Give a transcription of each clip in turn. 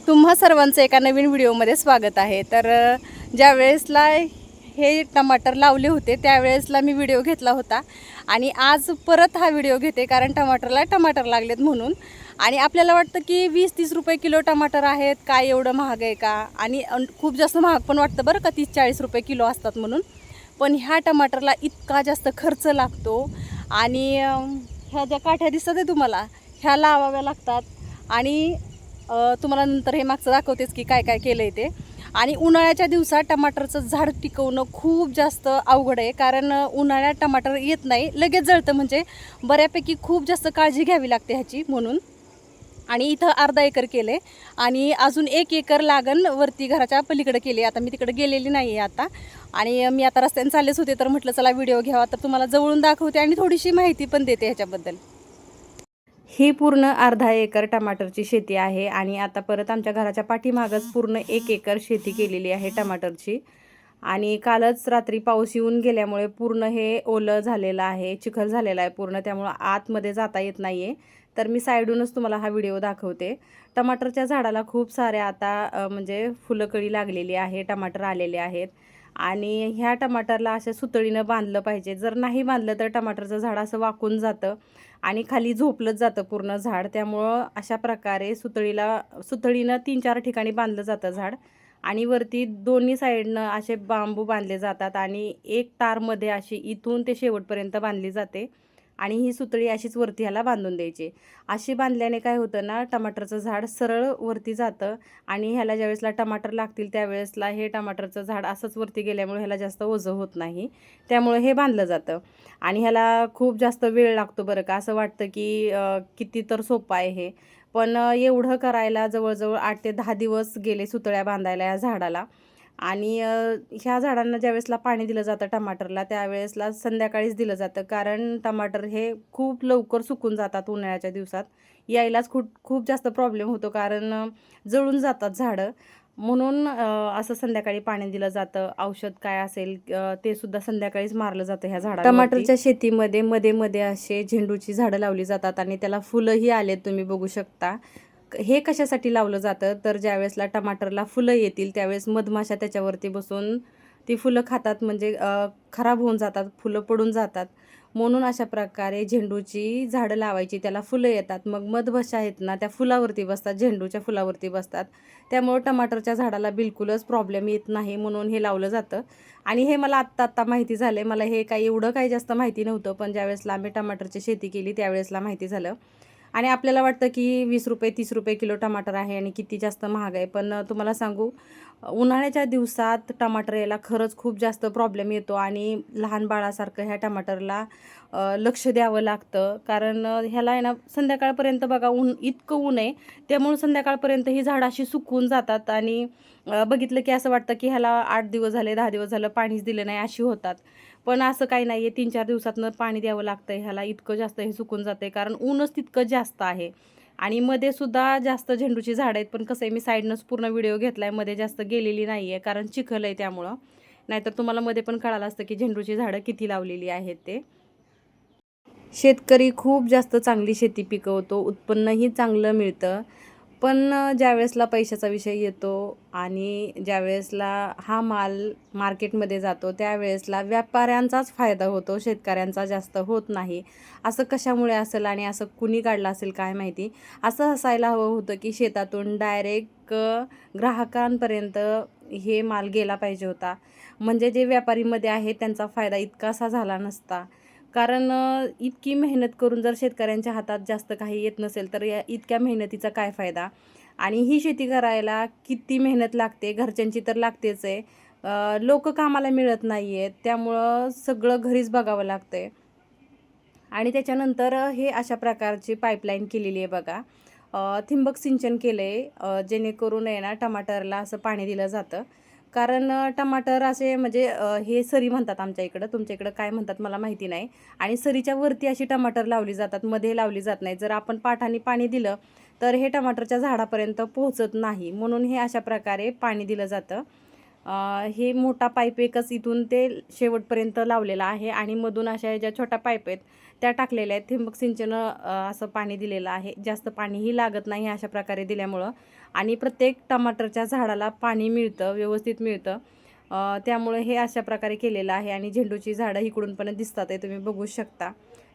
तुम्हा सर्वांचं एका नवीन व्हिडिओमध्ये स्वागत आहे। तर ज्या वेळेसला हे टमाटर लावले होते त्यावेळेसला मी व्हिडिओ घेतला होता आणि आज परत हा व्हिडिओ घेते, कारण टमाटरला टमाटर लागलेत म्हणून। आणि आपल्याला वाटतं की 20-30 रुपये किलो टमाटर आहेत, काय एवढं महाग आहे का, आणि खूप जास्त महाग पण वाटतं बरं का, 30-40 रुपये किलो असतात म्हणून। पण ह्या टमाटरला इतका जास्त खर्च लागतो आणि ह्या ज्या काठ्या दिसतात आहे तुम्हाला, ह्या लावाव्या लागतात आणि तुम्हाला नंतर हे मागचं दाखवतेच की काय काय केलं आहे ते। आणि उन्हाळ्याच्या दिवसात टमाटरचं झाड टिकवणं खूप जास्त अवघड आहे, कारण उन्हाळ्यात टमाटर येत नाही, लगेच जळतं, म्हणजे बऱ्यापैकी खूप जास्त काळजी घ्यावी लागते ह्याची म्हणून। आणि इथं अर्धा एकर केले आणि अजून 1 एकर लागण वरती घराच्या पलीकडे केली। आता मी तिकडे गेलेली नाही आहे आता, आणि मी आता रस्त्याने चाललेच होते तर म्हटलं चला व्हिडिओ घ्यावा, तर तुम्हाला जवळून दाखवते आणि थोडीशी माहिती पण देते ह्याच्याबद्दल। ही पूर्ण अर्धा एकर टमाटरची शेती आहे आणि आता परत आमच्या घराच्या पाठीमागच पूर्ण 1 एकर शेती केलेली आहे टमाटरची। आणि कालच रात्री पाऊस येऊन गेल्यामुळे पूर्ण हे ओलं झालेलं आहे, चिखल झालेला आहे पूर्ण, त्यामुळे आतमध्ये जाता येत नाही आहे। तर मी साईडूनच तुम्हाला हा व्हिडिओ दाखवते। टमाटरच्या झाडाला खूप सारे आता म्हणजे फुलकळी लागलेली आहे, टमाटर आलेले आहेत आणि ह्या टमाटरला अशा सुतळीनं बांधलं पाहिजे। जर नाही बांधलं तर टमाटरचं झाड असं वाकून जातं आणि खाली झोपलंच जातं पूर्ण झाड। त्यामुळं अशा प्रकारे सुतळीनं 3-4 ठिकाणी बांधलं जातं झाड, आणि वरती दोन्ही साईडनं असे बांबू बांधले जातात आणि एक तारमध्ये अशी इथून ते शेवटपर्यंत बांधली जाते आणि ही सुतळी अशीच वरती ह्याला बांधून द्यायची। अशी बांधल्याने काय होतं ना, टमाटरचं झाड सरळ वरती जातं आणि ह्याला ज्यावेळेसला टमाटर लागतील त्यावेळेसला हे टमाटरचं झाड असंच वरती गेल्यामुळे ह्याला जास्त ओझं होत नाही, त्यामुळे हे बांधलं जातं। आणि ह्याला खूप जास्त वेळ लागतो बरं का, असं वाटतं की किती तर सोपं आहे हे, पण एवढं करायला जवळजवळ 8 ते 10 दिवस गेले सुतळ्या बांधायला या झाडाला। आणि ह्या झाडांना ज्यावेळेसला पाणी दिलं जातं टमाटरला त्यावेळेसला संध्याकाळीच दिलं जातं, कारण टमाटर हे खूप लवकर सुकून जातात उन्हाळ्याच्या दिवसात, यायलाच खूप खूप जास्त प्रॉब्लेम होतो, कारण जळून जातात झाडं, म्हणून असं संध्याकाळी पाणी दिलं जातं। औषध काय असेल ते सुद्धा संध्याकाळीच मारलं जातं ह्या झाडाला। टमाटरच्या शेतीमध्ये मध्ये मध्ये असे झेंडूची झाडं लावली जातात आणि त्याला फुलंही आलेत, तुम्ही बघू शकता। हे कशासाठी लावलं जातं तर ज्यावेळेसला टमाटरला फुलं येतील त्यावेळेस मधमाशा त्याच्यावरती बसून ती फुलं खातात, म्हणजे खराब होऊन जातात, फुलं पडून जातात, म्हणून अशा प्रकारे झेंडूची झाडं लावायची, त्याला फुलं येतात, मग मधमाशा आहेत ना त्या फुलावरती बसतात, झेंडूच्या फुलावरती बसतात, त्यामुळे टमाटरच्या झाडाला बिलकुलच प्रॉब्लेम येत नाही, म्हणून हे लावलं जातं। आणि हे मला आत्ता माहिती झालं, मला हे काही एवढं काही जास्त माहिती नव्हतं, पण ज्यावेळेसला आम्ही टमाटरची शेती केली त्यावेळेसला माहिती झालं। आणि आपल्याला वाटतं की 20 रुपये 30 रुपये किलो टमाटर आहे आणि किती जास्त महाग आहे, पण तुम्हाला सांगू, उन्हाळ्याच्या दिवसात टमाटर यायला खरंच खूप जास्त प्रॉब्लेम येतो आणि लहान बाळासारखं ह्या टमाटरला लक्ष द्यावं लागतं, कारण ह्याला आहे ना संध्याकाळपर्यंत बघा इतकं ऊन आहे, त्यामुळे संध्याकाळपर्यंत ही झाडं अशी सुकून जातात आणि बघितलं की असं वाटतं की ह्याला 8 दिवस झाले 10 दिवस झालं पाणीच दिलं नाही अशी होतात, पण असं काही नाही आहे, 3-4 दिवसातनं पाणी द्यावं लागतं ह्याला, इतकं जास्त हे सुकून जाते कारण ऊनच तितकं जास्त आहे। आणि मध्ये सुद्धा जास्त झेंडूची झाडं आहेत, पण कसं आहे मी साईडनंच पूर्ण व्हिडिओ घेतला आहे, मध्ये जास्त गेलेली नाही आहे कारण चिखल आहे त्यामुळं, नाहीतर तुम्हाला मध्ये पण कळालं असतं की झेंडूची झाडं किती लावलेली आहेत ते। शेतकरी खूप जास्त चांगली शेती पिकवतो, उत्पन्नही चांगलं मिळतं, पण ज्यावेळेसला पैशाचा विषय येतो आणि ज्यावेळेसला हा माल मार्केटमध्ये जातो त्यावेळेसला व्यापाऱ्यांचाच फायदा होतो, शेतकऱ्यांचा जास्त होत नाही। असं कशामुळे असेल आणि असं कुणी काढलं असेल काय माहिती, असं असायला हवं होतं की शेतातून डायरेक्ट ग्राहकांपर्यंत हे माल गेला पाहिजे होता, म्हणजे जे व्यापारीमध्ये आहे त्यांचा फायदा इतकासा झाला नसता, कारण इतकी मेहनत करून जर शेतकऱ्यांच्या हातात जास्त काही येत नसेल तर या इतक्या मेहनतीचा काय फायदा। आणि ही शेती करायला किती मेहनत लागते, घरच्यांची तर लागतेच आहे, लोक कामाला मिळत नाही आहेत, त्यामुळं सगळं घरीच बघावं लागतंय। आणि त्याच्यानंतर हे अशा प्रकारची पाईपलाईन केलेली आहे बघा, ठिबक सिंचन केलं आहे, जेणेकरून आहे ना टमाटरला असं पाणी दिलं जातं, कारण टमाटर असे म्हणजे हे सरी म्हणतात आमच्या इकडं, तुमच्या इकडं काय म्हणतात मला माहिती नाही। आणि सरीच्या वरती अशी टमाटर लावली जातात, मध्ये लावली जात नाही, जर आपण पाटाने पाणी दिलं तर हे टमाटरच्या झाडापर्यंत पोहोचत नाही, म्हणून हे अशा प्रकारे पाणी दिलं जातं। हे मोठा पाईप एकच इथून ते शेवटपर्यंत लावलेला आहे आणि मधून अशा ज्या छोट्या पाईप आहेत त्या टाकलेल्या आहेत, ठिबक सिंचन असं पाणी दिलेलं आहे, जास्त पाणीही लागत नाही अशा प्रकारे दिल्यामुळं। आणि प्रत्येक टमाटरच्या झाडाला पाणी मिळतं, व्यवस्थित मिळतं. त्यामुळे हे अशा प्रकारे केलेलं आहे. आणि झेंडूची झाडं इकडून पण दिसतात आहे, तुम्ही बघू शकता.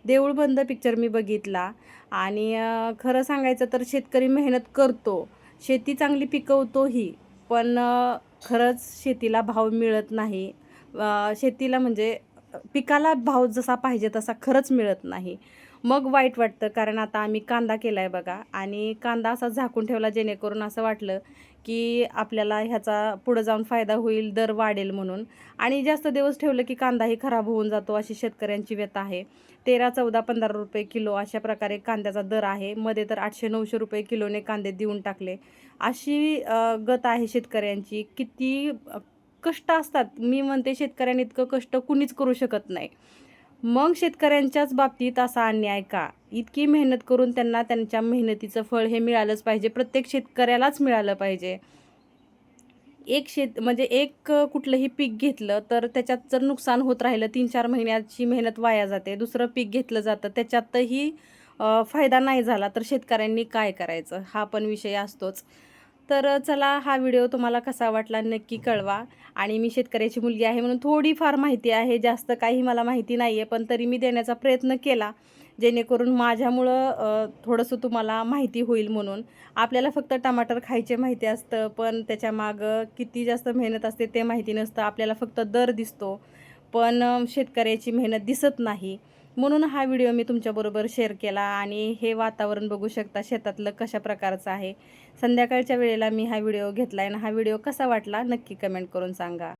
देऊळ बंद पिक्चर मी बघितला आणि खरं सांगायचं तर शेतकरी मेहनत करतो, शेती चांगली पिकवतोही, पण खरंच शेतीला भाव मिळत नाही. शेतीला म्हणजे पिकाला भाव जसा पाहिजे तसा खरंच मिळत नाही. मग वाईट वाटतं, कारण आता आम्ही कांदा केला आहे बघा, आणि कांदा असा झाकून ठेवला जेणेकरून असं वाटलं की आपल्याला ह्याचा पुढं जाऊन फायदा होईल, दर वाढेल म्हणून. आणि जास्त दिवस ठेवलं की कांदाही खराब होऊन जातो, अशी शेतकऱ्यांची व्यथा आहे. 13, 14, 15 रुपये किलो अशा प्रकारे कांद्याचा दर आहे. मध्ये तर 800-900 रुपये किलोने कांदे देऊन टाकले. अशी गत आहे शेतकऱ्यांची. किती कष्ट असतात. मी म्हणते शेतकऱ्यांनी इतकं कष्ट कुणीच करू शकत नाही. मग शेतकऱ्यांच्याच बाबतीत असा अन्याय का? इतकी मेहनत करून त्यांना त्यांच्या मेहनतीचं फळ हे मिळालंच पाहिजे. प्रत्येक शेतकऱ्यालाच मिळालं पाहिजे. म्हणजे एक कुठलंही पीक घेतलं तर त्याच्यात जर नुकसान होत राहिलं, 3-4 महिन्याची मेहनत वाया जाते. दुसरं पीक घेतलं जातं, त्याच्यातही फायदा नाही झाला तर शेतकऱ्यांनी काय करायचं? हा पण विषय असतोच. तर चला, हा व्हिडिओ तुम्हाला कसा वाटला नक्की कळवा. आणि मी शेतकऱ्याची मुलगी आहे म्हणून थोडीफार माहिती आहे, जास्त काही मला माहिती नाही आहे, पण तरी मी देण्याचा प्रयत्न केला, जेणेकरून माझ्यामुळं थोडंसं तुम्हाला माहिती होईल म्हणून. आपल्याला फक्त टमाटर खायचे माहिती असतं, पण त्याच्यामागं किती जास्त मेहनत असते ते माहिती नसतं. आपल्याला फक्त दर दिसतो, पण शेतकऱ्याची मेहनत दिसत नाही. म्हणून हा व्हिडिओ मी तुमच्याबरोबर शेअर केला. आणि हे वातावरण बघू शकता शेतातलं कशा प्रकारचं आहे. संध्याकाळच्या वेळेला मी हा व्हिडिओ घेतला आहे, आणि हा व्हिडिओ कसा वाटला नक्की कमेंट करून सांगा.